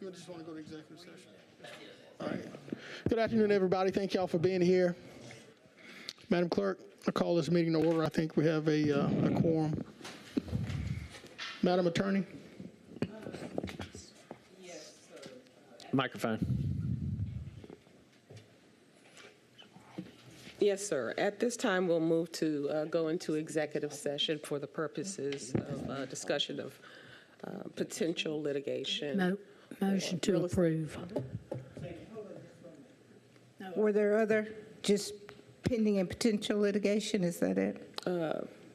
You just want to go to executive session? All right. Good afternoon, everybody. Thank y'all for being here. Madam Clerk, I call this meeting to order. I think we have a quorum. Madam Attorney? Yes, sir. Microphone. Yes, sir. At this time, we'll move to go into executive session for the purposes of discussion of potential litigation. Motion to approve. Were there other just pending and potential litigation? Is that it?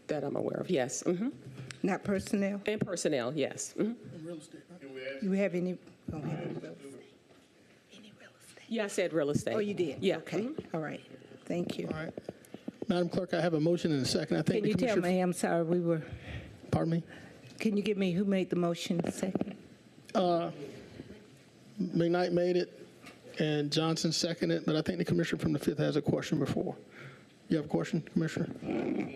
That I'm aware of, yes. Not personnel? And personnel, yes. Real estate, right? You have any? Don't have any real estate. Any real estate? Yeah, I said real estate. Oh, you did? Yeah. Okay. All right. Thank you. All right. Madam Clerk, I have a motion and a second. I think Can you tell me? I'm sorry. We were. Pardon me? Can you give me who made the motion second? McKnight made it, and Johnson seconded it, but I think the commissioner from the 5th has a question before. You have a question, Commissioner? I'll get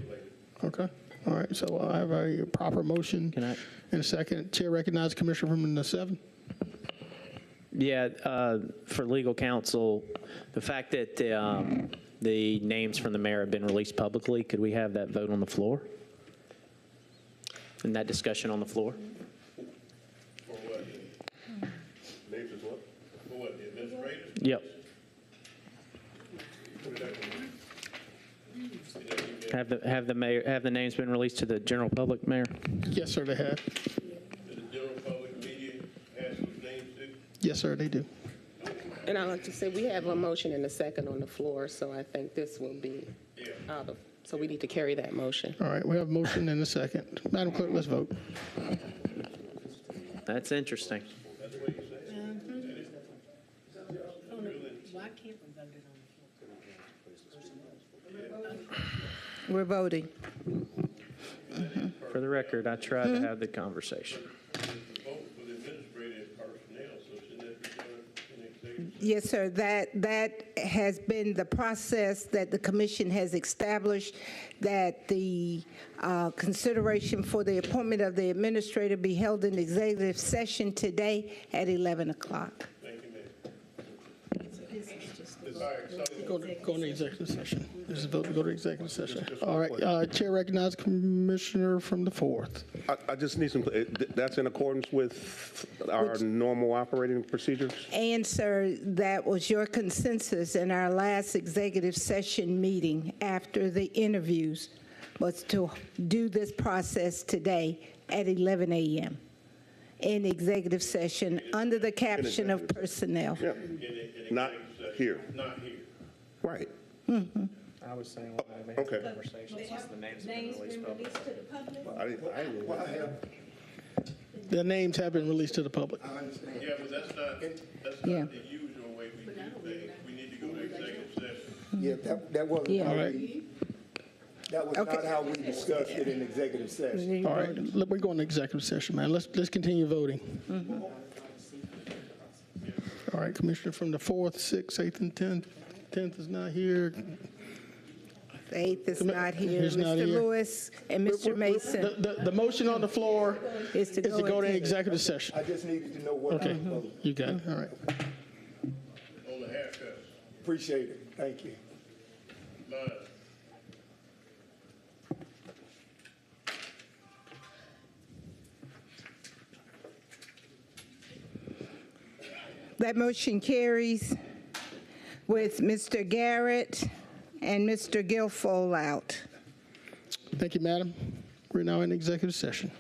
later. Okay. All right. So I have a proper motion Can I? and a second. Chair recognizes Commissioner from the 7th. Yeah, for legal counsel, the fact that the names from the mayor have been released publicly, could we have that vote on the floor? And that discussion on the floor? For what? Names is what? For what, the administrators? Yep. What did that mean? Have the names been released to the general public, Mayor? Yes, sir, they have. Did the general public media ask those names too? Yes, sir, they do. And I'd like to say we have a motion and a second on the floor, so I think this will be Yeah. out of, so we need to carry that motion. All right. We have a motion and a second. Madam Clerk, let's vote. That's interesting. That's what you say? Why can't we vote it on the floor? We're voting. For the record, I tried to have the conversation. The vote for the administrative personnel, so shouldn't that be done in executive? Yes, sir. That has been the process that the commission has established, that the consideration for the appointment of the administrator be held in executive session today at 11 o'clock. Thank you, ma'am. All right, so Go into executive session. This is a vote to go to executive session. All right. Chair recognizes Commissioner from the 4th. I just need some, that's in accordance with our normal operating procedures? And, sir, that was your consensus in our last executive session meeting after the interviews, was to do this process today at 11 a.m. in executive session under the caption of personnel. Yeah, not here. not here. Right. I was saying Okay. conversation since the names have been released publicly. I didn't Their names have been released to the public. Yeah, but that's not Yeah. the usual way we do things. We need to go to executive session. Yeah, that wasn't Yeah. how All right. that was Okay. not how we discussed it in executive session. All right. We're going to executive session, man. Let's continue voting. All right. Commissioner from the 4th, 6th, 8th, and 10th. 10th is not here. The 8th is not here. He's not Mr. here. Lewis and Mr. Mason The motion on the floor is to is to go to into executive session. I just needed to know what I Okay. was voting. You got it. All right. On the haircuts. Appreciate it. Thank you. Line. That motion carries with Mr. Garrett and Mr. Guilfoyle out. Thank you, madam. We're now in executive session.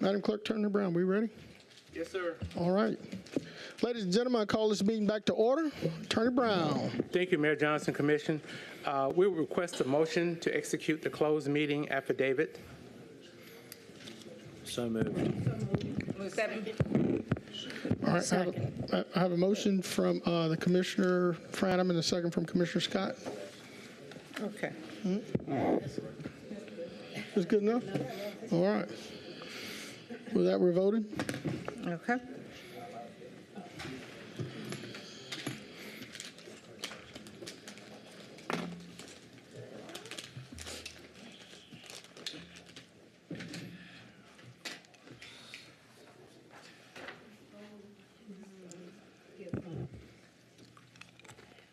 Madam Clerk Turner Brown, we ready? Yes, sir. All right. Ladies and gentlemen, I call this meeting back to order. Attorney Brown. Thank you, Mayor Johnson, Commission. We will request a motion to execute the closed meeting affidavit. So moved. All right, I have a motion from the Commissioner Franham and a second from Commissioner Scott. Okay. Is good enough? All right. With that, we're voting. Okay.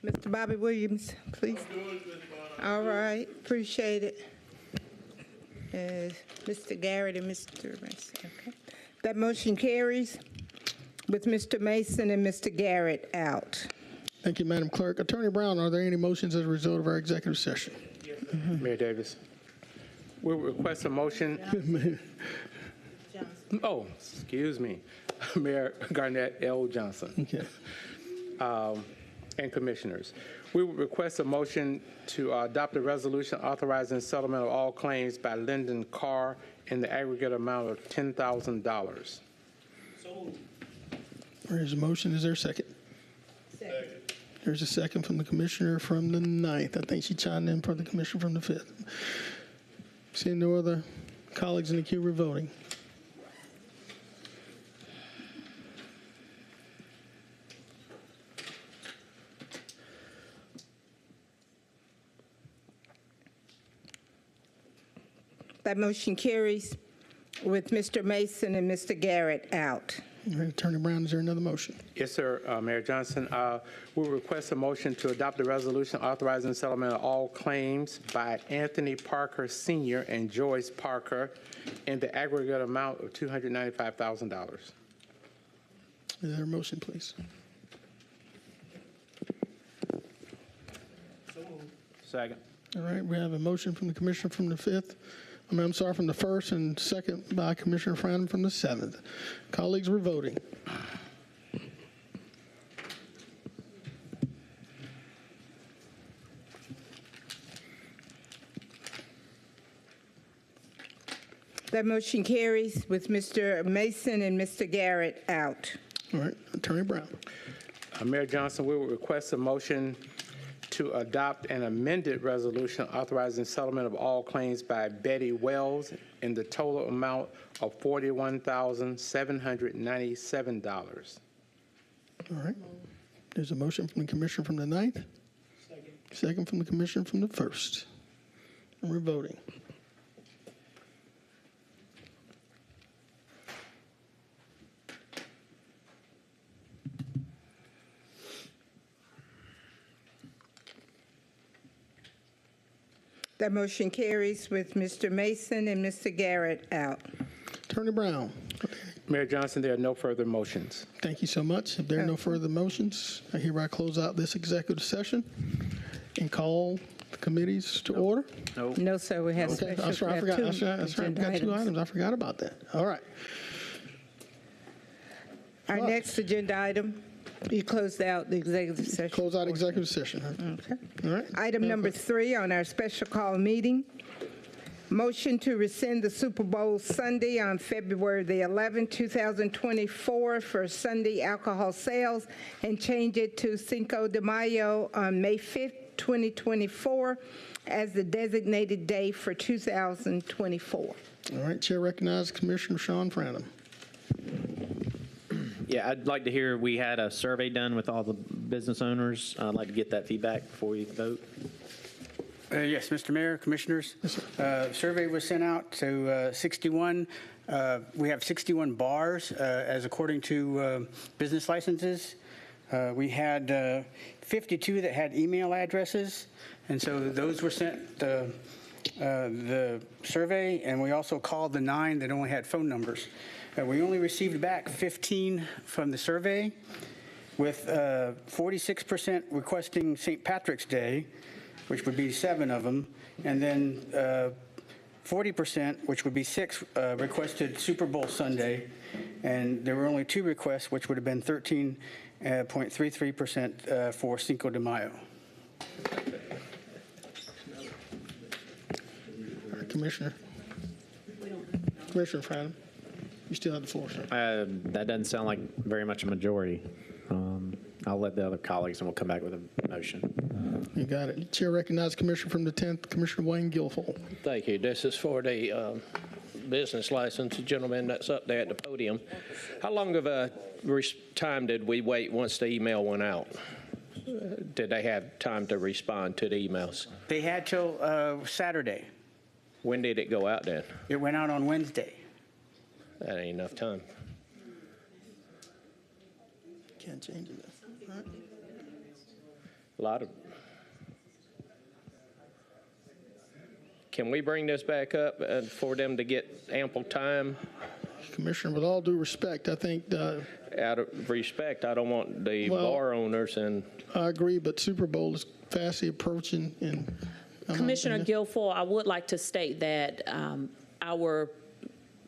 Mr. Bobby Williams, please. All right, appreciate it. Mr. Garrett and Mr. Mason, okay. That motion carries with Mr. Mason and Mr. Garrett out. Thank you, Madam Clerk. Attorney Brown, are there any motions as a result of our executive session? Mayor Davis. We will request a motion. Oh, excuse me. Mayor Garnett L. Johnson. Okay. And Commissioners. We will request a motion to adopt a resolution authorizing settlement of all claims by Lyndon Carr in the aggregate amount of $10,000. There's a motion. Is there a second? Second. There's a second from the Commissioner from the 9th. I think she chimed in for the Commissioner from the 5th. Seeing no other colleagues in the queue, we're voting. That motion carries with Mr. Mason and Mr. Garrett out. All right, Attorney Brown, is there another motion? Yes, sir, Mayor Johnson. We will request a motion to adopt a resolution authorizing settlement of all claims by Anthony Parker Sr. and Joyce Parker in the aggregate amount of $295,000. Is there a motion, please? Second. All right, we have a motion from the Commissioner from the 5th. I'm sorry, from the 1st, and second by Commissioner Franham from the 7th. Colleagues, we're voting. That motion carries with Mr. Mason and Mr. Garrett out. All right, Attorney Brown. Mayor Johnson, we will request a motion to adopt an amended resolution authorizing settlement of all claims by Betty Wells in the total amount of $41,797. All right. There's a motion from the Commissioner from the 9th. Second from the Commissioner from the 1st. And we're voting. That motion carries with Mr. Mason and Mr. Garrett out. Attorney Brown. Mayor Johnson, there are no further motions. Thank you so much. If there are no further motions, I hereby close out this executive session and call the committees to order. No, sir, we have Okay, special. that's right. I we forgot. have That's two right. That's right. We agenda got two items. items. I forgot about that. All right. Our Right. next agenda item, you closed out the executive session. Close out executive session. Huh? Okay. All right. Item number 3 on our special call meeting, motion to rescind the Super Bowl Sunday on February the 11th, 2024 for Sunday alcohol sales and change it to Cinco de Mayo on May 5th, 2024 as the designated day for 2024. All right. Chair recognizes Commissioner Sean Franham. Yeah, I'd like to hear, we had a survey done with all the business owners. I'd like to get that feedback before you vote. Yes, Mr. Mayor, Commissioners. Survey was sent out to 61. We have 61 bars as according to business licenses. We had 52 that had email addresses, and so those were sent the survey, and we also called the 9 that only had phone numbers. We only received back 15 from the survey, with 46% requesting St. Patrick's Day, which would be 7 of them, and then 40%, which would be 6, requested Super Bowl Sunday, and there were only 2 requests, which would have been 13.33% for Cinco de Mayo. Commissioner Fryden, you still have the floor, sir. That doesn't sound like very much a majority. I'll let the other colleagues, and we'll come back with a motion. You got it. Chair recognizes Commissioner from the 10th, Commissioner Wayne Guilfoyle. Thank you. This is for the business license, the gentleman that's up there at the podium. How long of a time did we wait once the email went out? Did they have time to respond to the emails? They had till Saturday. When did it go out then? It went out on Wednesday. That ain't enough time. Can't change it. Right. A lot of. Can we bring this back up for them to get ample time? Commissioner, with all due respect, I think. Out of respect, I don't want the bar owners and. I agree, but Super Bowl is fastly approaching, and Commissioner Guilfoyle, I would like to state that our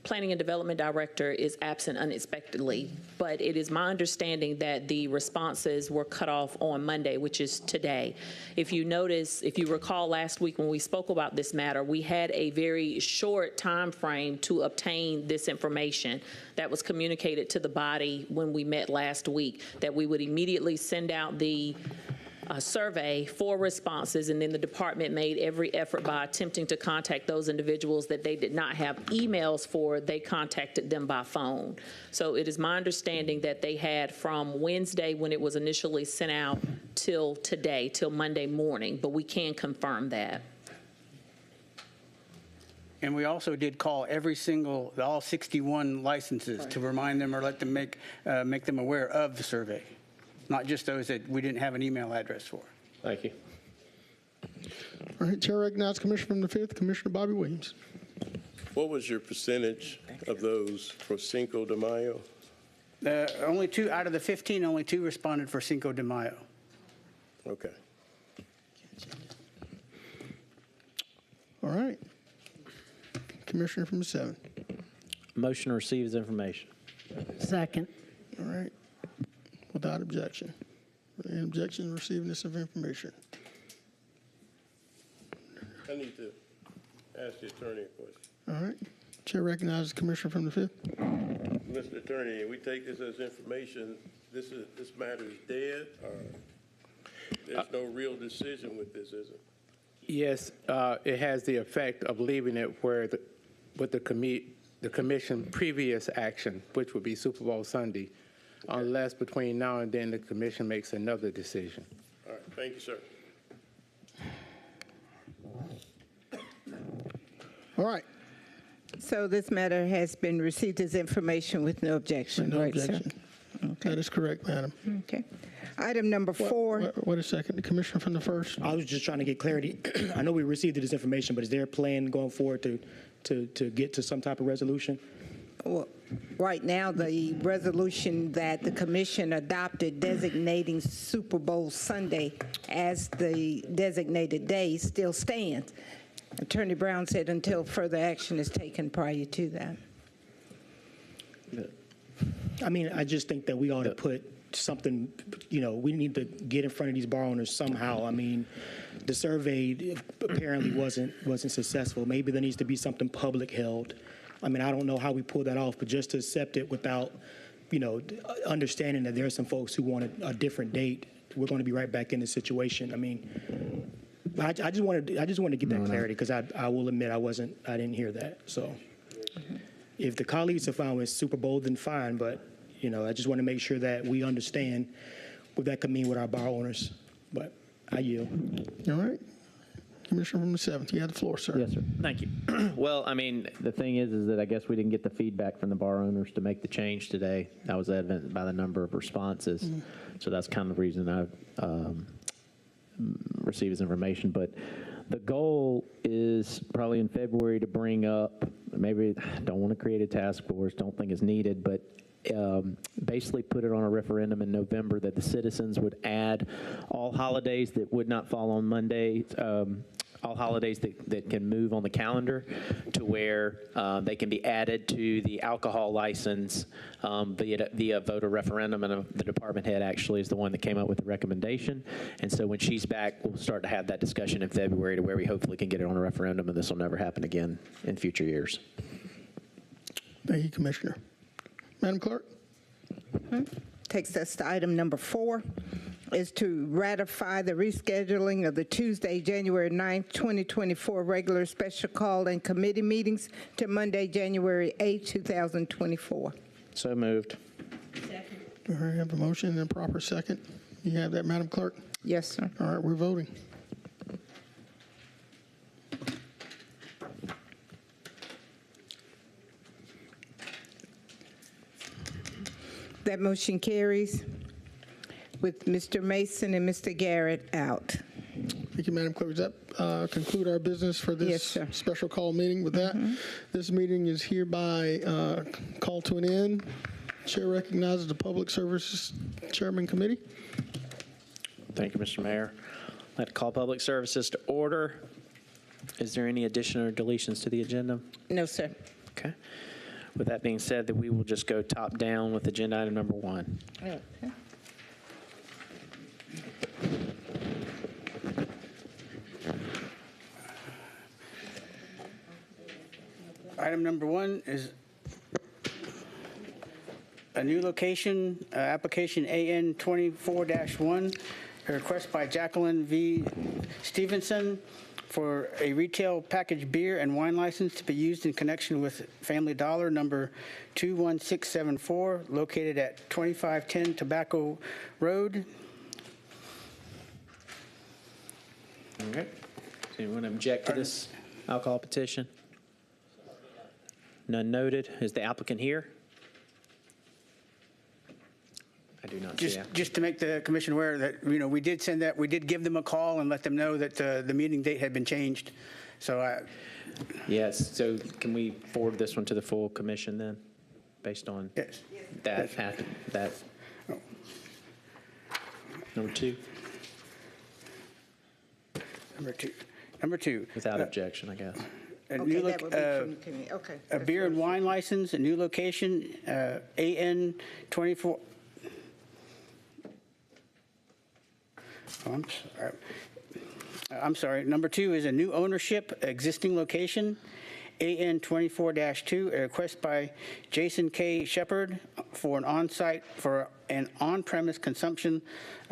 Planning and Development Director is absent unexpectedly, but it is my understanding that the responses were cut off on Monday, which is today. If you notice, if you recall last week when we spoke about this matter, we had a very short time frame to obtain this information that was communicated to the body when we met last week, that we would immediately send out the survey for responses, and then the department made every effort by attempting to contact those individuals that they did not have emails for. They contacted them by phone. So it is my understanding that they had from Wednesday when it was initially sent out till today, till Monday morning, but we can confirm that. And we also did call all 61 licenses to remind them or let them make them aware of the survey. Not just those that we didn't have an email address for. Thank you. all right, Chair recognizes Commissioner from the 5th, Commissioner Bobby Williams. What was your percentage of those for Cinco de Mayo? Only 2 out of the 15, only 2 responded for Cinco de Mayo. Okay. All right. Commissioner from the 7th. Motion to receive as information. Second. All right. Without objection. Any objection to receiving this information? I need to ask the attorney a question. All right. Chair recognizes Commissioner from the 5th. Mr. Attorney, we take this as information. This matter is dead, or there's no real decision with this, is it? Yes, it has the effect of leaving it where with the commission previous action, which would be Super Bowl Sunday, unless between now and then the commission makes another decision. All right, thank you, sir. All right. So this matter has been received as information with no objection, No right, objection. sir? Okay. That is correct, madam. Okay. Item number 4. Wait a second. The Commissioner from the 1st. I was just trying to get clarity. I know we received this information, but is there a plan going forward to get to some type of resolution? Well, right now, the resolution that the commission adopted designating Super Bowl Sunday as the designated day still stands. Attorney Brown said until further action is taken prior to that. I mean, I just think that we ought to put something, we need to get in front of these bar owners somehow. I mean, the survey apparently wasn't successful. Maybe there needs to be something public held. I mean, I don't know how we pull that off, but just to accept it without, understanding that there are some folks who want a different date, we're going to be right back in this situation. I mean, I just wanted to get that clarity, because I will admit I didn't hear that. So if the colleagues are fine with Super Bowl, then fine. But I just want to make sure that we understand what that could mean with our bar owners. But I yield. All right. Commissioner from the 7th, you have the floor, sir. Yes, sir. Thank you. Well, I mean, the thing is that I guess we didn't get the feedback from the bar owners to make the change today. That was evident by the number of responses. Mm-hmm. So that's kind of the reason I received this information. But the goal is probably in February to bring up, maybe I don't want to create a task force, don't think it's needed, but basically put it on a referendum in November that the citizens would add all holidays that would not fall on Monday all holidays that can move on the calendar to where they can be added to the alcohol license via voter referendum, and the department head actually is the one that came up with the recommendation. And so when she's back, we'll start to have that discussion in February to where we hopefully can get it on a referendum, and this will never happen again in future years. Thank you, Commissioner. Madam Clerk? Takes us to item number 4, is to ratify the rescheduling of the Tuesday, January 9th, 2024 regular special call and committee meetings to Monday, January 8th, 2024. So moved. We have a motion and a proper second. You have that, Madam Clerk? Yes, sir. All right, we're voting. That motion carries with Mr. Mason and Mr. Garrett out. Thank you, Madam Clerk. Does that conclude our business for Yes, this sir. special call meeting? With that, this meeting is hereby called to an end. Chair recognizes the Public Services Chairman Committee. Thank you, Mr. Mayor. I'd like to call Public Services to order. Is there any addition or deletions to the agenda? No, sir. Okay. With that being said, that we will just go top down with agenda item number 1. Okay. Item number 1 is a new location, application AN 24-1, a request by Jacqueline V. Stevenson for a retail packaged beer and wine license to be used in connection with Family Dollar number 21674, located at 2510 Tobacco Road. Okay. Does anyone object to this alcohol petition? None noted. Is the applicant here? I do not see it. Just to make the commission aware that, we did send that, we did give them a call and let them know that the meeting date had been changed. So Yes, so can we forward this one to the full commission then, based on yes. that? Number 2, Number two. without objection, I guess. A Okay, new that would be from the committee. Okay. a beer and wine license, a new location, AN 24. Oh, I'm sorry. Number 2 is a new ownership, existing location, AN 24-2, a request by Jason K. Shepard for an on-premise consumption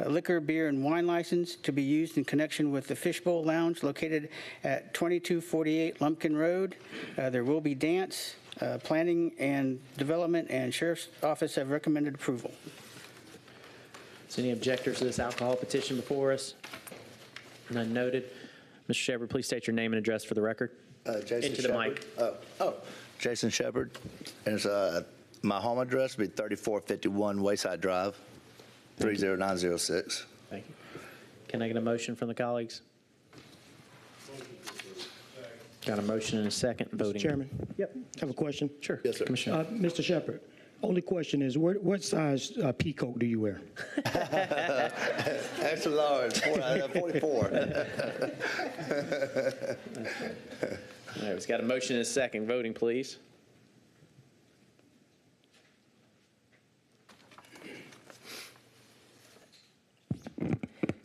liquor, beer, and wine license to be used in connection with the Fishbowl Lounge located at 2248 Lumpkin Road. There will be dance, planning and development, and Sheriff's Office have recommended approval. Is any objectors to this alcohol petition before us? None noted. Mr. Shepard, please state your name and address for the record. Jason Into the Shepard. mic. Jason Shepard. And it's, my home address would be 3451 Wayside Drive, 30906. Thank you. Can I get a motion from the colleagues? Got a motion and a second. Voting. Chairman? Yep. I have a question. Sure. Yes, sir. Commissioner. Mr. Shepard, only question is, what size peacoat do you wear? Extra large, 44. All right, we've got a motion and a second. Voting, please.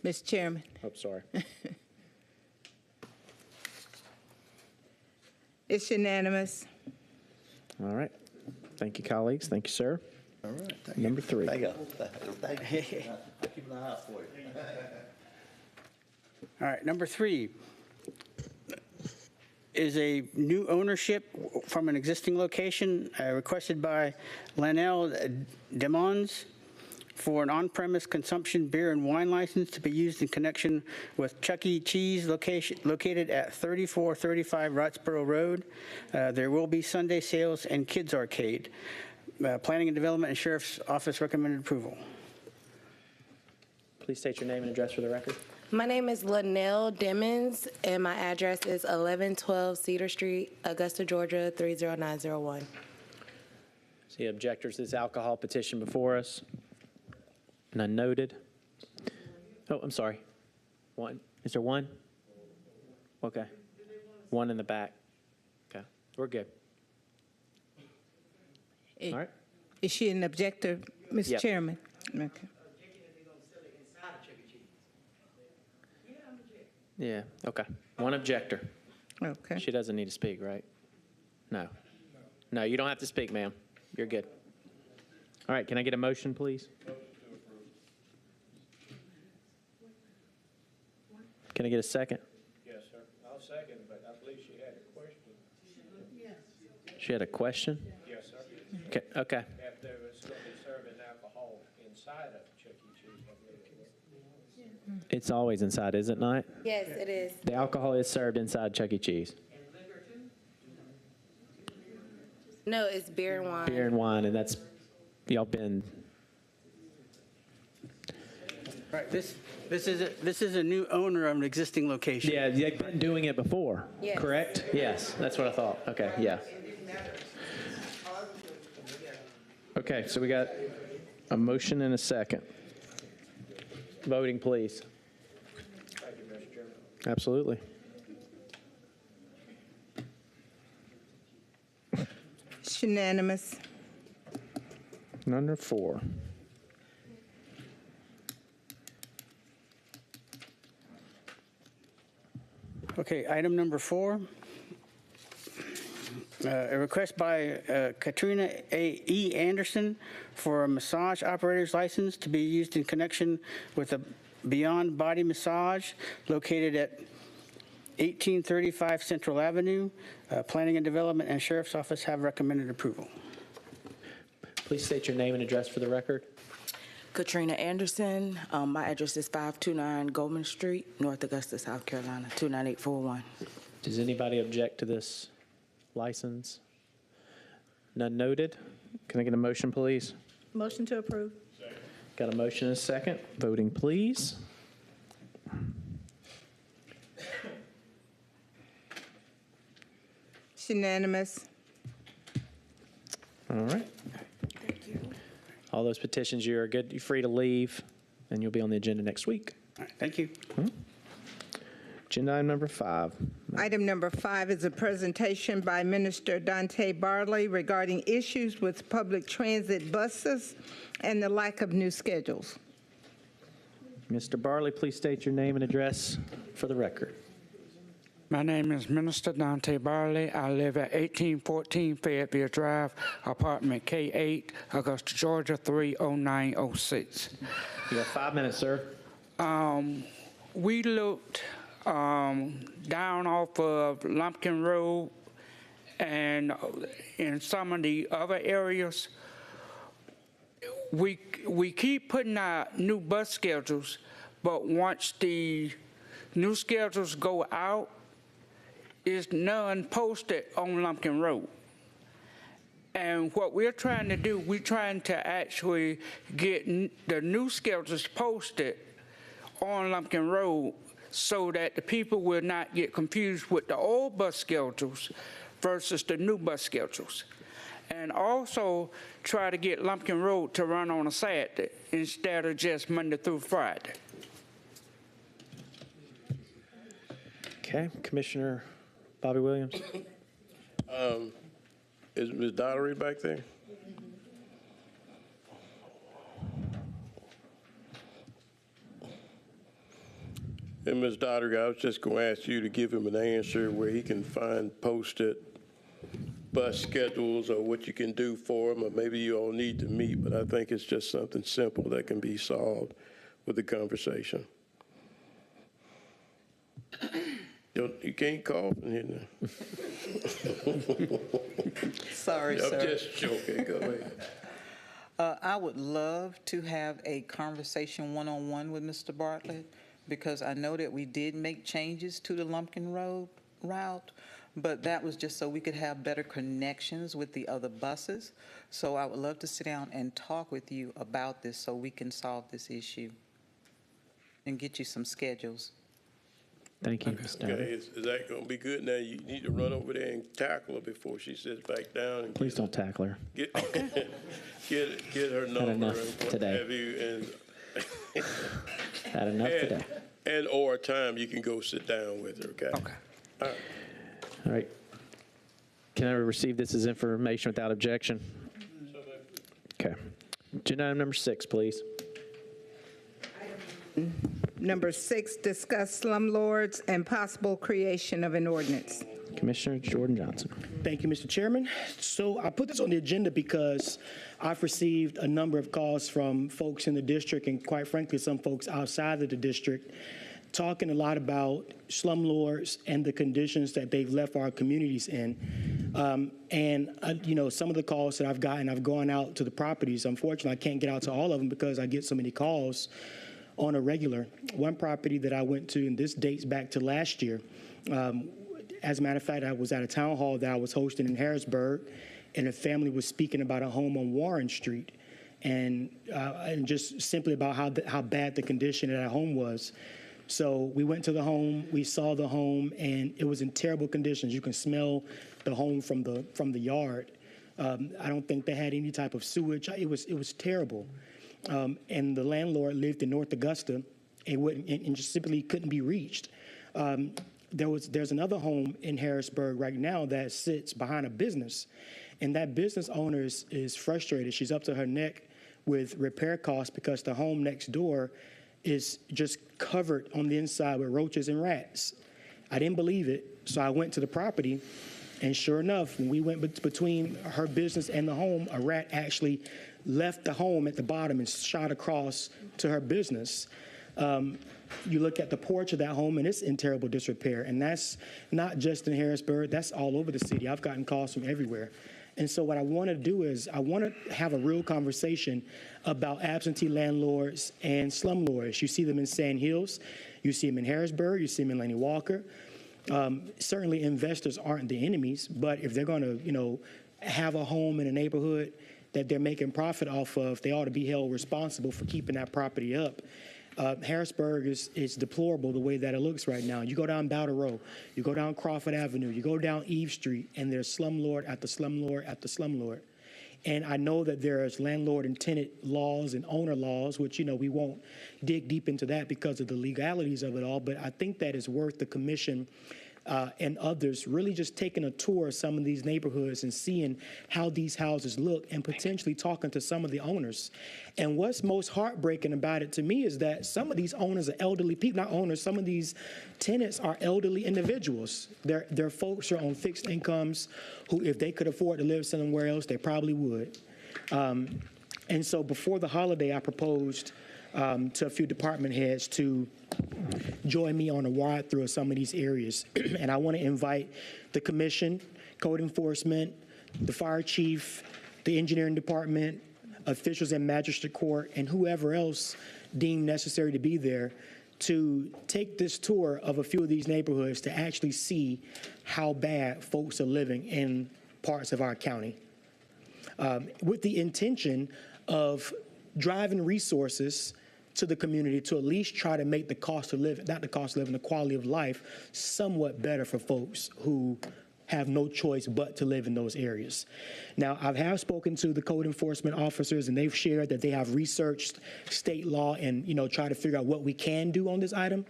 Mr. Chairman. Oh, sorry. It's unanimous. All right. Thank you, colleagues. Thank you, sir. All right. Number 3. Thank you. Thank you. Keep an eye out for you. All right, number 3 is a new ownership from an existing location requested by Lanelle Demons for an on-premise consumption beer and wine license to be used in connection with Chuck E. Cheese located at 3435 Roxborough Road. There will be Sunday sales and kids arcade. Planning and Development and Sheriff's Office recommended approval. Please state your name and address for the record. My name is Lanelle Demons, and my address is 1112 Cedar Street, Augusta, Georgia, 30901. See objectors to this alcohol petition before us? None noted. Oh, I'm sorry. One. Is there one? Okay. One in the back. Okay, we're good. All right. Is she an objector, Mr. Yep. Chairman? Okay. Yeah, okay. One objector. Okay. She doesn't need to speak, right? No. No, you don't have to speak, ma'am. You're good. All right, can I get a motion, please? Can I get a second? Yes, sir. I'll second, but I believe she had a question. She had a question? Yes, sir. Okay, okay. If there was going to be serving alcohol inside of Chuck E. Cheese, I believe it was. It's always inside, is it not? Yes, it is. The alcohol is served inside Chuck E. Cheese. No, it's beer and wine. Beer and wine, and that's, y'all been, Right, this is a new owner of an existing location. yeah, they've been doing it before, Yes. correct? Yes, that's what I thought. Okay, yeah. Okay, so we got a motion and a second. Voting, please. Thank you, Mr. Chairman. Absolutely. It's unanimous. Number 4. Okay, item number 4. A request by Katrina E. Anderson for a massage operator's license to be used in connection with a Beyond Body Massage located at 1835 Central Avenue. Planning and Development and Sheriff's Office have recommended approval. Please state your name and address for the record. Katrina Anderson. My address is 529 Goldman Street, North Augusta, South Carolina, 29841. Does anybody object to this license? None noted. Can I get a motion, please? Motion to approve. Got a motion and a second. Voting, please. It's unanimous. All right. All those petitions, you are good. You're free to leave, and you'll be on the agenda next week. All right, thank you. Agenda item number 5. Item number 5 is a presentation by Minister Dante Barley regarding issues with public transit buses and the lack of new schedules. Mr. Barley, please state your name and address for the record. My name is Minister Dante Barley. I live at 1814 Fayetteville Drive, apartment K8, Augusta, Georgia, 30906. You have 5 minutes, sir. We looked down off of Lumpkin Road and in some of the other areas. We keep putting out new bus schedules, but once the new schedules go out, is none posted on Lumpkin Road. And what we're trying to do, we're trying to actually get the new schedules posted on Lumpkin Road so that the people will not get confused with the old bus schedules versus the new bus schedules. And also try to get Lumpkin Road to run on a Saturday instead of just Monday through Friday. Okay, Commissioner Bobby Williams. Is Ms. Dottery back there? And Ms. Dottery, I was just going to ask you to give him an answer where he can find posted bus schedules or what you can do for him, or maybe you all need to meet, but I think it's just something simple that can be solved with the conversation. You can't cough in here now. Sorry, I'm sir. just joking. Go ahead. I would love to have a conversation one-on-one with Mr. Bartlett, because I know that we did make changes to the Lumpkin Road route, but that was just so we could have better connections with the other buses. So I would love to sit down and talk with you about this so we can solve this issue and get you some schedules. Thank you, Ms. Dottery. Okay, is that going to be good? Now, you need to run over there and tackle her before she sits back down. And Please don't tackle her. get her number enough and what today. have you. Had enough today. And or a time you can go sit down with her, okay? Okay. All right. Can I receive this as information without objection? Okay. Agenda item number 6, please. Number 6, discuss slumlords and possible creation of an ordinance. Commissioner Jordan Johnson. Thank you, Mr. Chairman. So I put this on the agenda because I've received a number of calls from folks in the district and, quite frankly, some folks outside of the district talking a lot about slumlords and the conditions that they've left our communities in. Some of the calls that I've gotten, I've gone out to the properties. Unfortunately, I can't get out to all of them because I get so many calls on a regular. One property that I went to, and this dates back to last year, as a matter of fact, I was at a town hall that I was hosting in Harrisburg, and a family was speaking about a home on Warren Street, and just simply about how bad the condition of that home was. So we went to the home, we saw the home, and it was in terrible conditions. You can smell the home from the yard. I don't think they had any type of sewage. It was terrible. And the landlord lived in North Augusta and just simply couldn't be reached. There's another home in Harrisburg right now that sits behind a business, and that business owner is frustrated. She's up to her neck with repair costs because the home next door is just covered on the inside with roaches and rats. I didn't believe it, so I went to the property, and sure enough, when we went between her business and the home, a rat actually left the home at the bottom and shot across to her business. You look at the porch of that home, and it's in terrible disrepair. And that's not just in Harrisburg. That's all over the city. I've gotten calls from everywhere. And so what I want to do is I want to have a real conversation about absentee landlords and slumlords. You see them in Sand Hills. You see them in Harrisburg. You see them in Laney Walker. Certainly investors aren't the enemies, but if they're going to, have a home in a neighborhood that they're making profit off of, they ought to be held responsible for keeping that property up. Harrisburg is deplorable the way that it looks right now. You go down Bowder Row, you go down Crawford Avenue, you go down Eve Street, and there's slumlord after slumlord after slumlord. And I know that there's landlord and tenant laws and owner laws, which, we won't dig deep into that because of the legalities of it all, but I think that is worth the commission and others really just taking a tour of some of these neighborhoods and seeing how these houses look and potentially talking to some of the owners. And what's most heartbreaking about it to me is that some of these owners are elderly people, not owners, some of these tenants are elderly individuals. They're folks who are on fixed incomes who, if they could afford to live somewhere else, they probably would. And so before the holiday, I proposed to a few department heads to join me on a ride through of some of these areas. And I want to invite the commission, code enforcement, the fire chief, the engineering department, officials in magistrate court, and whoever else deemed necessary to be there to take this tour of a few of these neighborhoods to actually see how bad folks are living in parts of our county, with the intention of driving resources to the community to at least try to make the cost of living, not the cost of living, the quality of life somewhat better for folks who have no choice but to live in those areas. Now, I have spoken to the code enforcement officers, and they've shared that they have researched state law and, try to figure out what we can do on this item.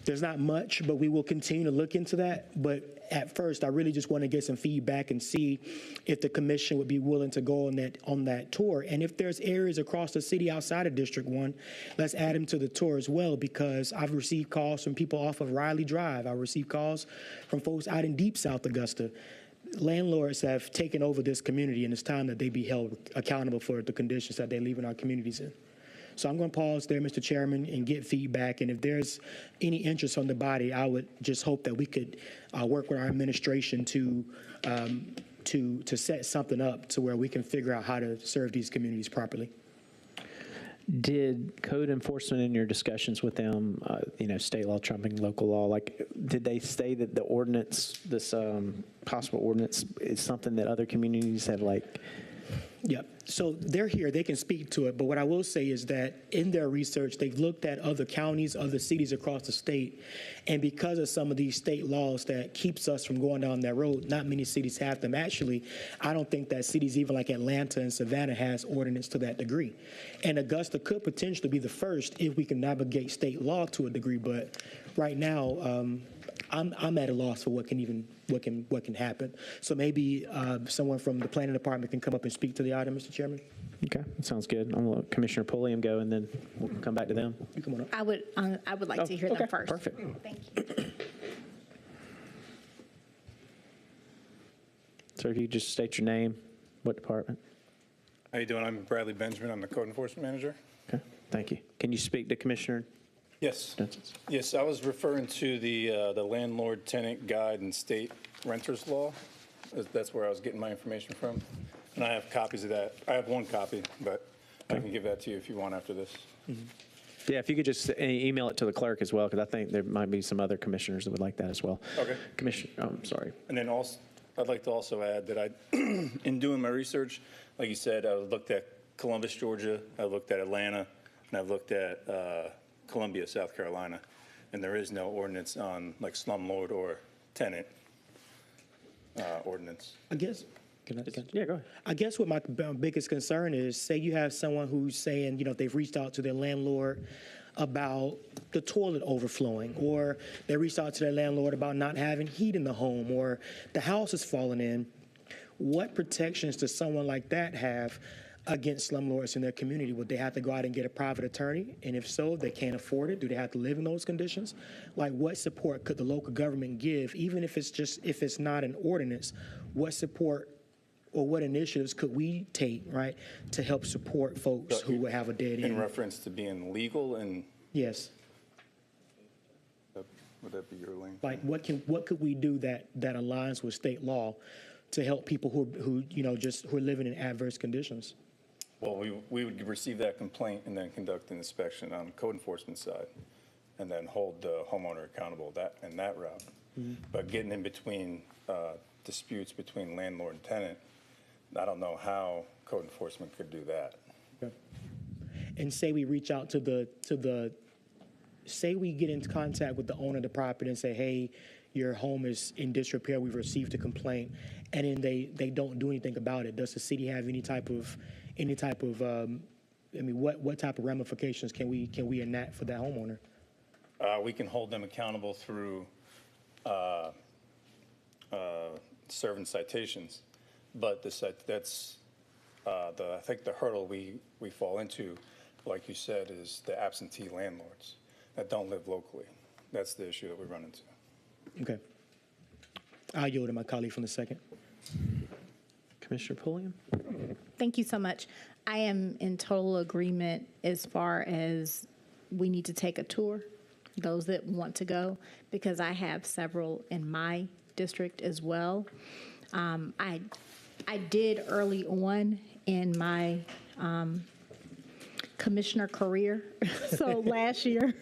There's not much, but we will continue to look into that. But at first, I really just want to get some feedback and see if the commission would be willing to go on that tour. And if there's areas across the city outside of District 1, let's add them to the tour as well, because I've received calls from people off of Riley Drive. I received calls from folks out in Deep South Augusta. Landlords have taken over this community, and it's time that they be held accountable for the conditions that they leave in our communities in. So I'm going to pause there, Mr. Chairman, and get feedback. And if there's any interest from the body, I would just hope that we could work with our administration to set something up to where we can figure out how to serve these communities properly. Did code enforcement in your discussions with them, state law trumping local law, did they say that the ordinance, this possible ordinance, is something that other communities have Yeah, so they're here, they can speak to it, but what I will say is that in their research, they've looked at other counties, other cities across the state, and because of some of these state laws that keeps us from going down that road, not many cities have them. Actually, I don't think that cities even like Atlanta and Savannah has ordinance to that degree. And Augusta could potentially be the first if we can navigate state law to a degree, but right now, I'm at a loss for what can happen. So maybe someone from the planning department can come up and speak to the item, Mr. Chairman. Okay, that sounds good. I'm gonna let Commissioner Pulliam go, and then we'll come back to them. You come on up. I would like to hear them first. Perfect. Thank you. Sir, if you just state your name, what department? How you doing? I'm Bradley Benjamin. I'm the code enforcement manager. Okay, thank you. Can you speak to Commissioner? Yes. Johnson? Yes, I was referring to the landlord-tenant guide and state renters law. That's where I was getting my information from. And I have copies of that. I have one copy, but I can give that to you if you want after this. Yeah, if you could just email it to the clerk as well, because I think there might be some other commissioners that would like that as well. Okay. Commissioner, I'm sorry. And then also, I'd like to also add that in doing my research, like you said, I looked at Columbus, Georgia, I looked at Atlanta, and I've looked at Columbia, South Carolina, and there is no ordinance on like slumlord or tenant ordinance. I guess. Yeah, go ahead. I guess what my biggest concern is, say you have someone who's saying, they've reached out to their landlord about the toilet overflowing, or they reached out to their landlord about not having heat in the home, or the house is falling in. What protections does someone like that have against slumlords in their community? Would they have to go out and get a private attorney? And if so, they can't afford it. Do they have to live in those conditions? Like, what support could the local government give, even if it's not an ordinance? What support or what initiatives could we take, right, to help support folks who would have a dead end? In reference to being legal and? Yes. Would that be your link? Like, what could we do that aligns with state law to help people who are living in adverse conditions? Well, we would receive that complaint and then conduct an inspection on the code enforcement side, and then hold the homeowner accountable in that route. Mm-hmm. But getting in between disputes between landlord and tenant, I don't know how code enforcement could do that. Okay. And say we reach out say we get in contact with the owner of the property and say, hey, your home is in disrepair, we've received a complaint, and then they don't do anything about it. Does the city have any type of what type of ramifications can we enact for that homeowner? We can hold them accountable through serving citations, but that's I think the hurdle we fall into, like you said, is the absentee landlords that don't live locally. That's the issue that we run into. Okay. I'll yield to my colleague from the second. Commissioner Pulliam? Thank you so much. I am in total agreement as far as we need to take a tour, those that want to go, because I have several in my district as well. I did early on in my commissioner career, so last year,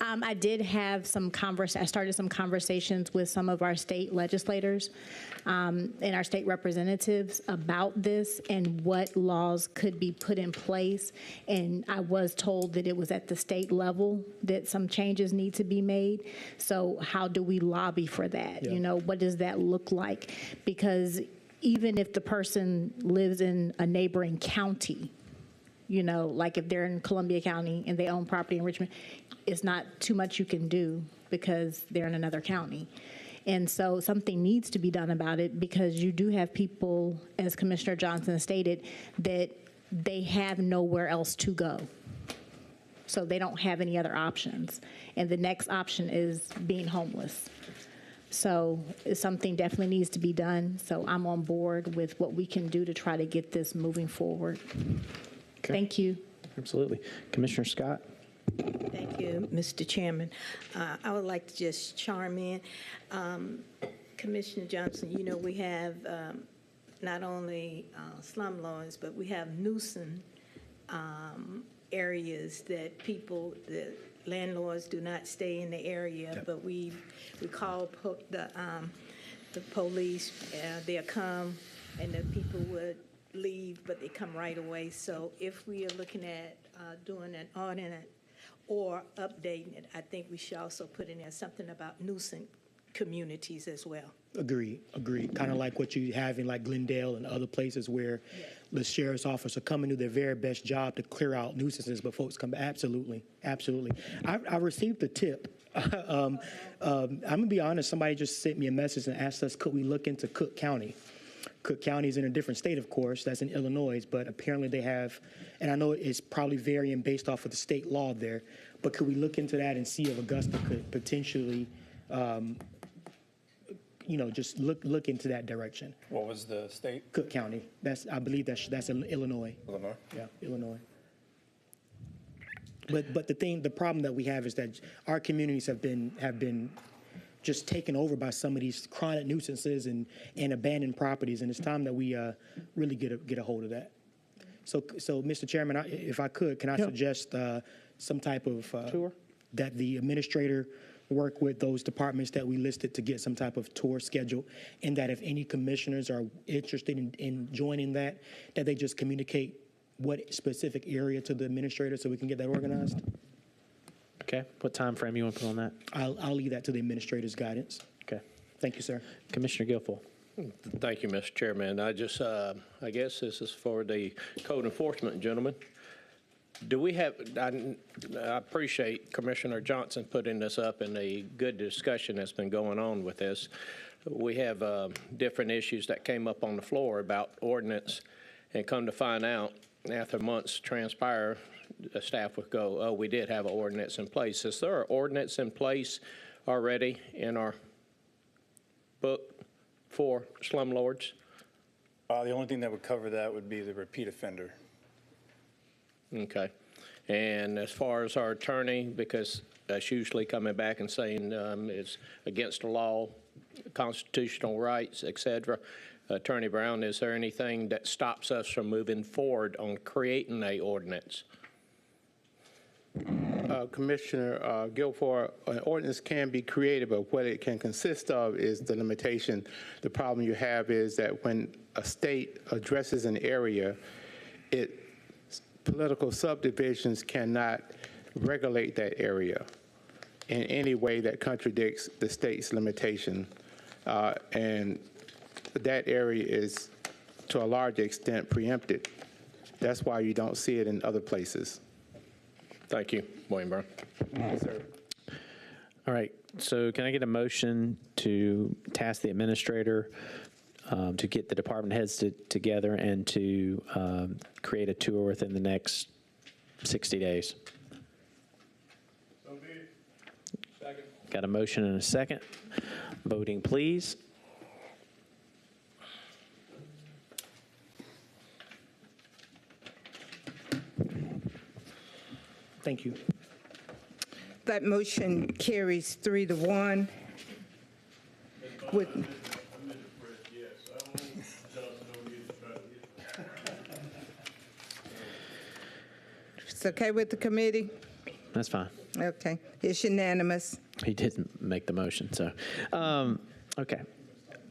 I did have I started some conversations with some of our state legislators and our state representatives about this and what laws could be put in place. And I was told that it was at the state level that some changes need to be made. So how do we lobby for that? Yeah. What does that look like? Because even if the person lives in a neighboring county, like if they're in Columbia County and they own property in Richmond, it's not too much you can do because they're in another county. And so something needs to be done about it, because you do have people, as Commissioner Johnson stated, that they have nowhere else to go. So they don't have any other options. And the next option is being homeless. So something definitely needs to be done. So I'm on board with what we can do to try to get this moving forward. Okay. Thank you. Absolutely. Commissioner Scott? Thank you, Mr. Chairman. I would like to just chime in. Commissioner Johnson, we have not only slumlords, but we have nuisance areas that the landlords do not stay in the area, yep. But we call the police, they'll come, and the people would leave, but they come right away. So if we are looking at doing an ordinance or updating it, I think we should also put in there something about nuisance communities as well. Agreed. Kind of like what you have in like Glendale and other places where the sheriff's office are coming to their very best job to clear out nuisances, but folks come. Absolutely. I received a tip. I'm gonna be honest. Somebody just sent me a message and asked us, could we look into Cook County? Cook County is in a different state, of course. That's in Illinois, but apparently they have, and I know it's probably varying based off of the state law there. But could we look into that and see if Augusta could potentially, just look into that direction? What was the state? Cook County. I believe that's in Illinois. Illinois? Yeah, Illinois. But the problem that we have is that our communities have been just taken over by some of these chronic nuisances and abandoned properties, and it's time that we really get a hold of that. So Mr. Chairman, if I could, can I suggest some type of tour that the administrator work with those departments that we listed to get some type of tour schedule, and that if any commissioners are interested in joining that they just communicate what specific area to the administrator so we can get that organized? Okay. What time frame you want to put on that? I'll leave that to the administrator's guidance. Okay. Thank you, sir. Commissioner Guilfoyle. Thank you, Mr. Chairman. I guess this is for the code enforcement gentleman. Do we have, I appreciate Commissioner Johnson putting this up and the good discussion that's been going on with this. We have different issues that came up on the floor about ordinance, and come to find out, after months transpire, the staff would go, oh, we did have an ordinance in place. Is there an ordinance in place already in our book for slumlords? The only thing that would cover that would be the repeat offender. Okay. And as far as our attorney, because that's usually coming back and saying it's against the law, constitutional rights, et cetera. Attorney Brown, is there anything that stops us from moving forward on creating a ordinance? Commissioner Guilfoyle, an ordinance can be created, but what it can consist of is the limitation. The problem you have is that when a state addresses an area, political subdivisions cannot regulate that area in any way that contradicts the state's limitation. And that area is, to a large extent, preempted. That's why you don't see it in other places. Thank you, William Brown. Yes, sir. All right. So can I get a motion to task the administrator to get the department heads together and to create a tour within the next 60 days? Second. Got a motion and a second. Voting, please. Thank you. That motion carries 3-1. With it's okay with the committee? That's fine. Okay, it's unanimous. He didn't make the motion, so. Okay.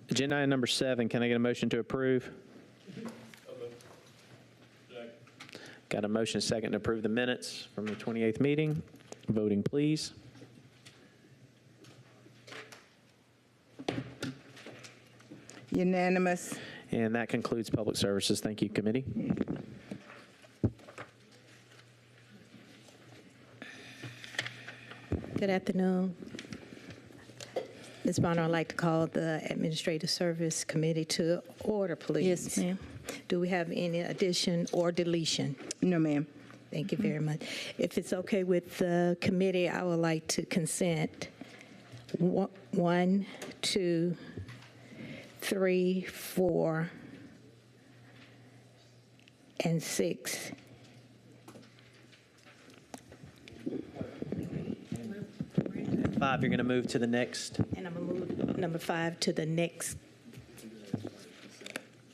Agenda item number 7, can I get a motion to approve? Got a motion second to approve the minutes from the 28th meeting. Voting, please. Unanimous. And that concludes public services. Thank you, committee. Good afternoon. Ms. Bonner, I'd like to call the Administrative Service Committee to order, please. Yes, ma'am. Do we have any addition or deletion? No, ma'am. Thank you very much. If it's okay with the committee, I would like to consent 1, 2, 3, 4, and 6. Five, you're going to move to the next. And I'm going to move number 5 to the next.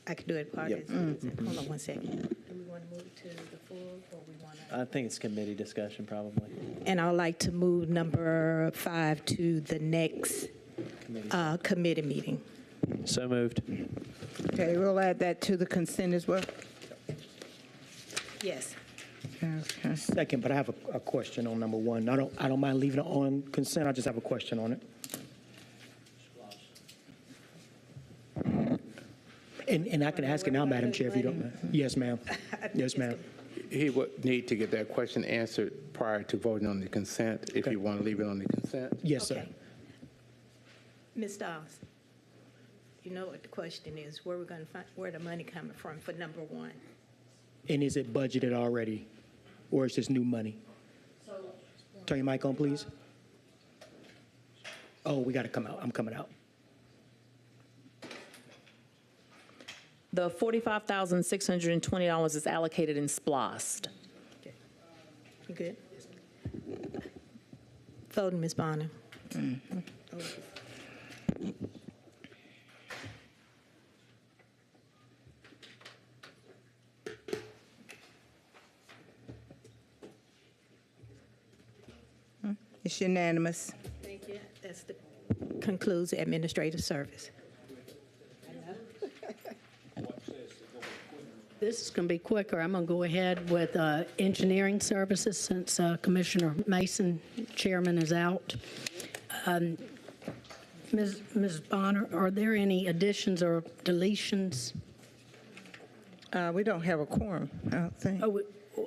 I can do it part of it. Hold on one second. Do we want to move to the full, or we want to? I think it's committee discussion, probably. And I would like to move number 5 to the next committee meeting. So moved. Okay, we'll add that to the consent as well. Yes. Okay. Second, but I have a question on number 1. I don't mind leaving it on consent. I just have a question on it. And I can ask it now, Madam Chair, if you don't mind. Yes, ma'am. Yes, ma'am. He would need to get that question answered prior to voting on the consent, if you want to leave it on the consent. Yes, sir. Ms. Dawes, you know what the question is, where we're going to find, where the money coming from for number one? And is it budgeted already, or is this new money? Turn your mic on, please. Oh, we got to come out. I'm coming out. The $45,620 is allocated in SPLOST. You good? Voting, Ms. Bonner. It's unanimous. Thank you. That's the concludes administrative service. This is going to be quicker. I'm going to go ahead with engineering services since Commissioner Mason, chairman, is out. Ms. Bonner, are there any additions or deletions? We don't have a quorum, I don't think.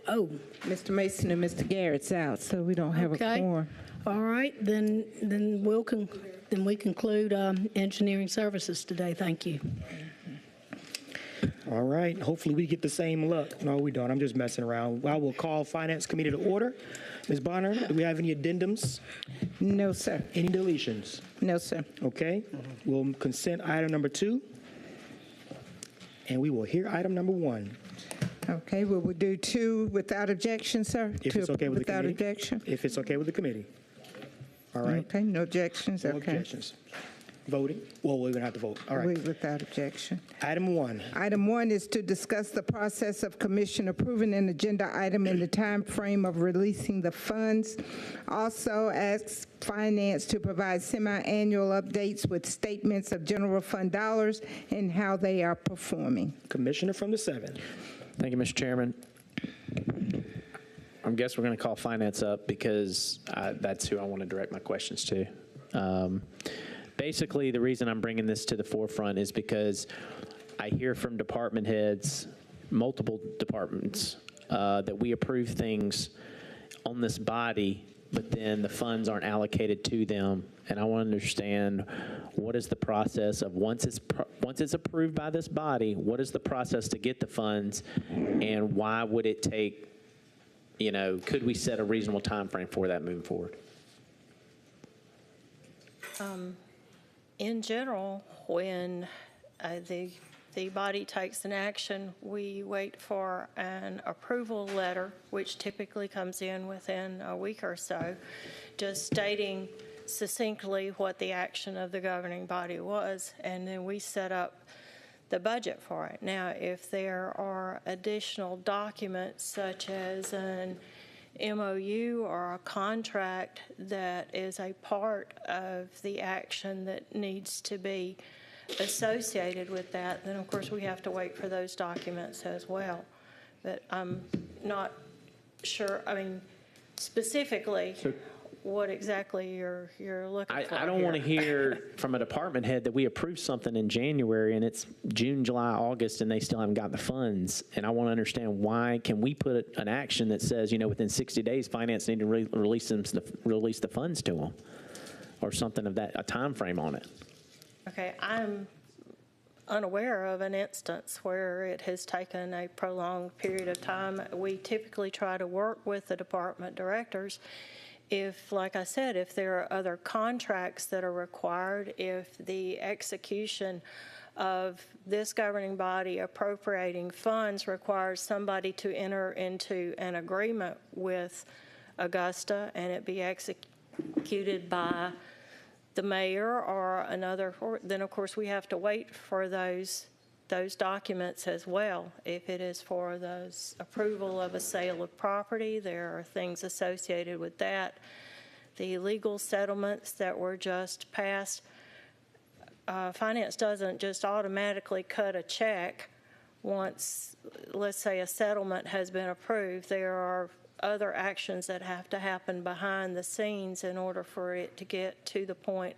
Oh. Mr. Mason and Mr. Garrett's out, so we don't have a quorum. All right, then we conclude engineering services today. Thank you. All right. Hopefully we get the same luck. No, we don't. I'm just messing around. I will call Finance Committee to order. Ms. Bonner, do we have any addendums? No, sir. Any deletions? No, sir. Okay. We'll consent item number 2. And we will hear item number 1. Okay, we will do 2 without objection, sir? If it's okay with the without committee. objection? If it's okay with the committee. All right. Okay, no objections, No okay. objections. Voting? Well, we're going to have to vote. All right. Without objection. Item 1. Item 1 is to discuss the process of commission approving an agenda item in the time frame of releasing the funds. Also asks Finance to provide semi-annual updates with statements of general fund dollars and how they are performing. Commissioner from the 7th. Thank you, Mr. Chairman. I guess we're going to call Finance up because that's who I want to direct my questions to. Basically, the reason I'm bringing this to the forefront is because I hear from department heads, multiple departments, that we approve things on this body, but then the funds aren't allocated to them. And I want to understand what is the process of once it's approved by this body, what is the process to get the funds, and why would it take, could we set a reasonable time frame for that moving forward? In general, when the body takes an action, we wait for an approval letter, which typically comes in within a week or so, just stating succinctly what the action of the governing body was, and then we set up the budget for it. Now, if there are additional documents such as an MOU or a contract that is a part of the action that needs to be associated with that, then of course we have to wait for those documents as well. But I'm not sure, specifically what exactly you're looking for. I don't want to hear from a department head that we approved something in January and it's June, July, August, and they still haven't got the funds. And I want to understand why can we put an action that says, within 60 days, Finance need to release the funds to them, or something of that, a time frame on it. Okay, I'm unaware of an instance where it has taken a prolonged period of time. We typically try to work with the department directors. If, like I said, if there are other contracts that are required, if the execution of this governing body appropriating funds requires somebody to enter into an agreement with Augusta and it be executed by the mayor or another, then of course we have to wait for those documents as well. If it is for the approval of a sale of property, there are things associated with that. The legal settlements that were just passed, Finance doesn't just automatically cut a check once, let's say, a settlement has been approved. There are other actions that have to happen behind the scenes in order for it to get to the point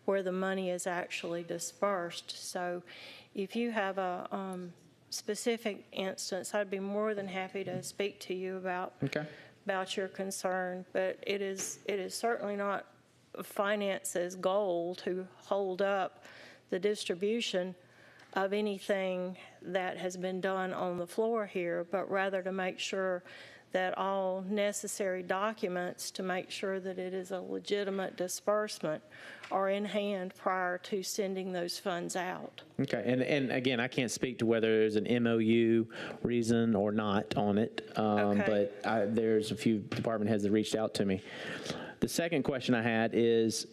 where the money is actually dispersed. So if you have a specific instance, I'd be more than happy to speak to you about your concern. But it is certainly not finance's goal to hold up the distribution of anything that has been done on the floor here, but rather to make sure that all necessary documents to make sure that it is a legitimate disbursement are in hand prior to sending those funds out. Okay, and again, I can't speak to whether there's an MOU reason or not on it, but there's a few department heads that reached out to me. The second question I had is,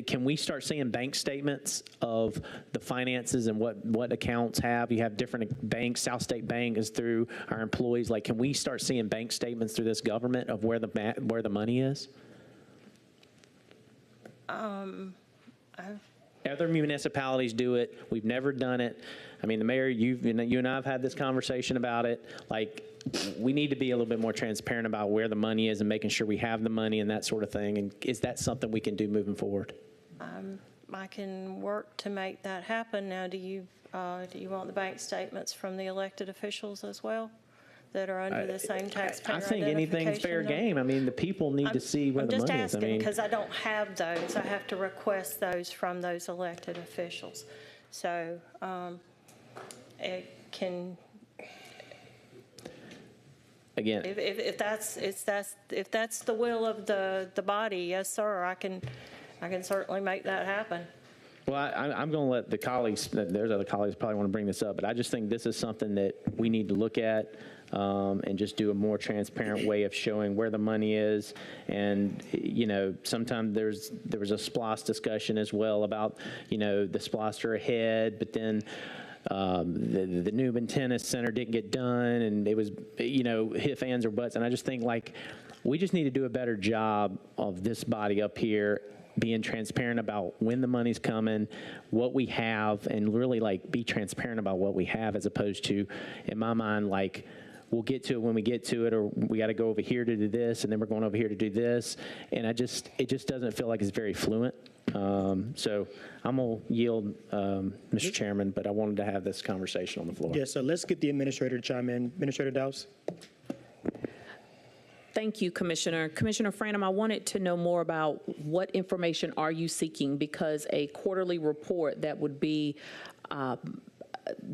can we start seeing bank statements of the finances and what accounts have? You have different banks. South State Bank is through our employees. Like, can we start seeing bank statements through this government of where the money is? Other municipalities do it. We've never done it. I mean, the mayor, you and I have had this conversation about it. Like, we need to be a little bit more transparent about where the money is and making sure we have the money and that sort of thing. And is that something we can do moving forward? I can work to make that happen. Now, do you want the bank statements from the elected officials as well that are under the same taxpayer I think anything's fair game. I mean, the people need to see where the money is. I'm just asking because I don't have those. I have to request those from those elected officials. So it can. Again, if that's the will of the body, yes, sir, I can certainly make that happen. Well, I'm going to let the colleagues, there's other colleagues probably want to bring this up, but I just think this is something that we need to look at and just do a more transparent way of showing where the money is. And, you know, sometimes there was a SPLOST discussion as well about, you know, the SPLOST are ahead, but then the Newman Tennis Center didn't get done, and it was, you know, if, ands, or buts. And I just think, like, we just need to do a better job of this body up here being transparent about when the money's coming, what we have, and really, like, be transparent about what we have, as opposed to, in my mind, like, we'll get to it when we get to it, or we got to go over here to do this, and then we're going over here to do this. And it just doesn't feel like it's very fluent. So I'm going to yield, Mr. Chairman, but I wanted to have this conversation on the floor. Yeah, so let's get the administrator to chime in. Administrator Dowse. Thank you, Commissioner. Commissioner Franum, I wanted to know more about what information are you seeking, because a quarterly report that would be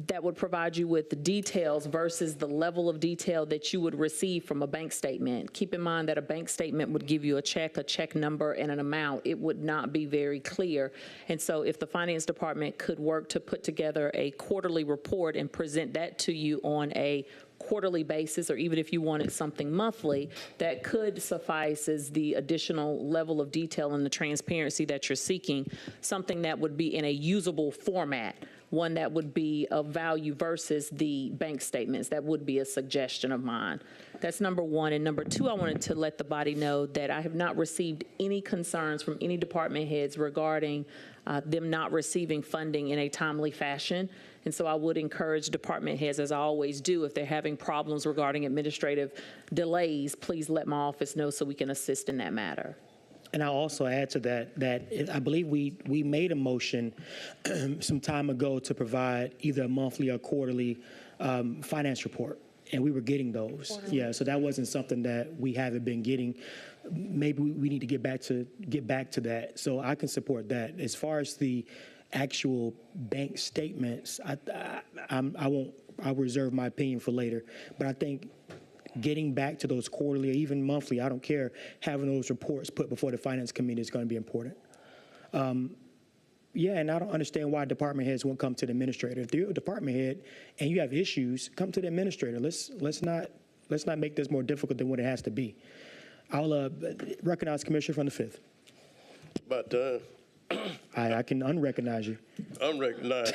that would provide you with the details versus the level of detail that you would receive from a bank statement. Keep in mind that a bank statement would give you a check number, and an amount. It would not be very clear. And so if the finance department could work to put together a quarterly report and present that to you on a quarterly basis, or even if you wanted something monthly, that could suffice as the additional level of detail and the transparency that you're seeking, something that would be in a usable format, one that would be of value versus the bank statements. That would be a suggestion of mine. That's number one. And number two, I wanted to let the body know that I have not received any concerns from any department heads regarding them not receiving funding in a timely fashion. And so I would encourage department heads, as I always do, if they're having problems regarding administrative delays, please let my office know so we can assist in that matter. And I'll also add to that I believe we made a motion some time ago to provide either a monthly or quarterly finance report, and we were getting those. Quarterly. Yeah, so that wasn't something that we haven't been getting. Maybe we need to get back to that. So I can support that. As far as the actual bank statements, I'll reserve my opinion for later. But I think getting back to those quarterly or even monthly, I don't care, having those reports put before the Finance Committee is going to be important. Yeah, and I don't understand why department heads won't come to the administrator. If you're a department head and you have issues, come to the administrator. Let's not make this more difficult than what it has to be. I'll recognize Commissioner from the 5th. But I can unrecognize you. Unrecognized.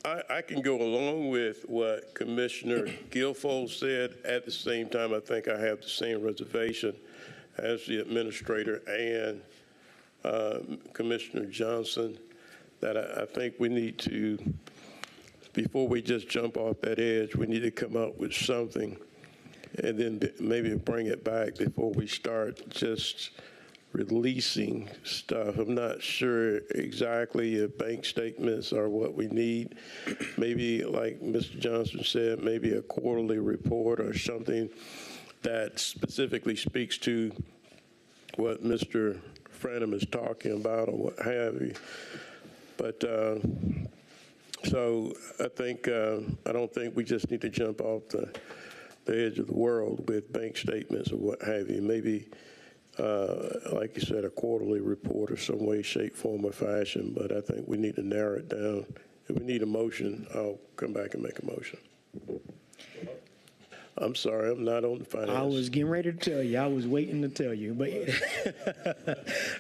I can go along with what Commissioner Guilfoyle said. At the same time, I think I have the same reservation as the administrator and Commissioner Johnson, that I think we need to, before we just jump off that edge, we need to come up with something and then maybe bring it back before we start just releasing stuff. I'm not sure exactly if bank statements are what we need. Maybe, like Mr. Johnson said, maybe a quarterly report or something that specifically speaks to what Mr. Franham is talking about or what have you. But so I think I don't think we just need to jump off the edge of the world with bank statements or what have you. Maybe, like you said, a quarterly report or some way, shape, form, or fashion. But I think we need to narrow it down. If we need a motion, I'll come back and make a motion. I'm sorry, I'm not on the finance. I was getting ready to tell you. I was waiting to tell you. But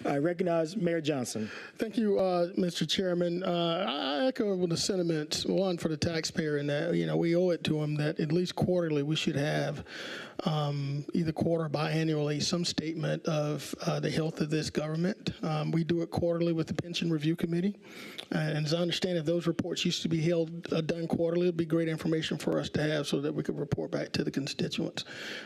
I recognize Mayor Johnson. Thank you, Mr. Chairman. I echo the sentiments, one, for the taxpayer, in that, we owe it to him that at least quarterly we should have either quarter or biannually some statement of the health of this government. We do it quarterly with the Pension Review Committee. And as I understand, if those reports used to be done quarterly, it'd be great information for us to have so that we could report back to the constituents.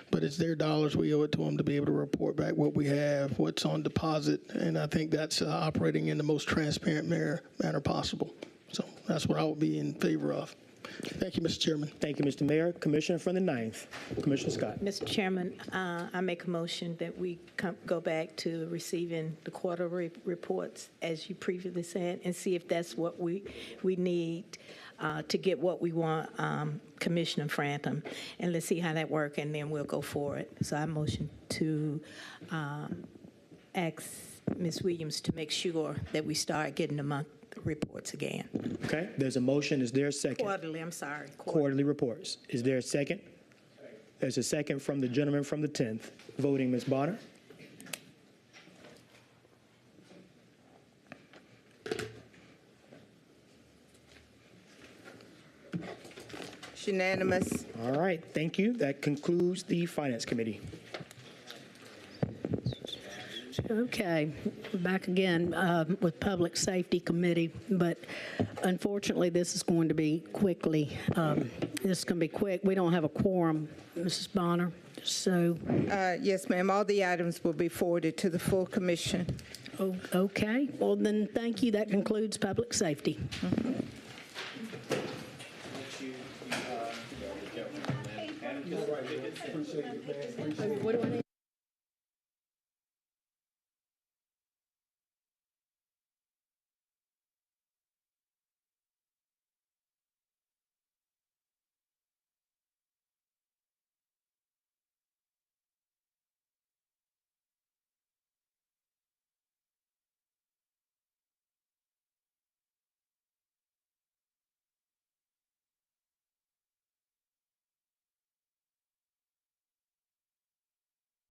But it's their dollars. We owe it to them to be able to report back what we have, what's on deposit. And I think that's operating in the most transparent manner possible. So that's what I would be in favor of. Thank you, Mr. Chairman. Thank you, Mr. Mayor. Commissioner from the 9th, Commissioner Scott. Mr. Chairman, I make a motion that we go back to receiving the quarterly reports, as you previously said, and see if that's what we need to get what we want, Commissioner Franham. And let's see how that works, and then we'll go forward. So I motion to ask Ms. Williams to make sure that we start getting the month reports again. Okay, there's a motion. Is there a second? Quarterly, I'm sorry. Quarterly reports. Is there a second? There's a second from the gentleman from the 10th. Voting, Ms. Bonner. It's unanimous. All right, thank you. That concludes the Finance Committee. Okay, back again with Public Safety Committee, but unfortunately, this is going to be quickly. This is going to be quick. We don't have a quorum, Mrs. Bonner, so. Yes, ma'am. All the items will be forwarded to the full commission. Oh, okay. Well, then, thank you. That concludes Public Safety. What do I need?